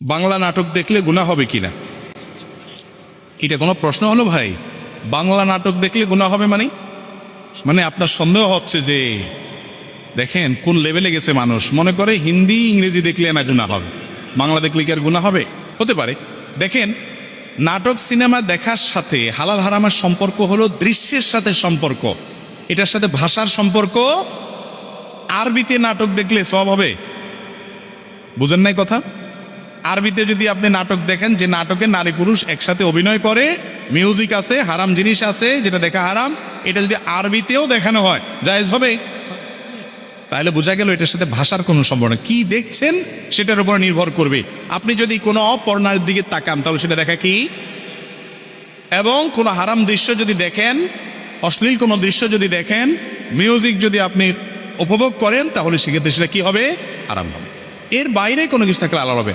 বাংলা নাটক দেখলে গুনাহ হবে কিনা, এটা কোনো প্রশ্ন হলো ভাই? বাংলা নাটক দেখলে গুনাহ হবে মানে আপনার সন্দেহ হচ্ছে যে দেখেন কোন লেভেলে গেছে মানুষ, মনে করে হিন্দি ইংরেজি দেখলে না গুনাহ হবে, বাংলা দেখলে কি আর গুনাহ হবে? হতে পারে। দেখেন, নাটক সিনেমা দেখার সাথে হালাল হারামের সম্পর্ক হলো দৃশ্যের সাথে সম্পর্ক, এটার সাথে ভাষার সম্পর্ক। আরবিতে নাটক দেখলে সওয়াব হবে, বুঝেন নাই কথা? আরবিতে যদি আপনি নাটক দেখেন যে নাটকে নারী পুরুষ একসাথে অভিনয় করে, মিউজিক আছে, হারাম জিনিস আছে যেটা দেখা হারাম, এটা যদি আরবিতেও দেখানো হয় জায়েজ হবে? তাহলে বোঝা গেল এটার সাথে ভাষার কোনো সম্পর্ক না, কি দেখছেন সেটার উপর নির্ভর করবে। আপনি যদি কোনো অপর্ণার দিকে তাকান তাহলে সেটা দেখা কি, এবং কোনো হারাম দৃশ্য যদি দেখেন, অশ্লীল কোনো দৃশ্য যদি দেখেন, মিউজিক যদি আপনি উপভোগ করেন, তাহলে সেক্ষেত্রে সেটা কি হবে? হারাম হবে। এর বাইরে কোনো কিছু থাকলে আলাদা হবে।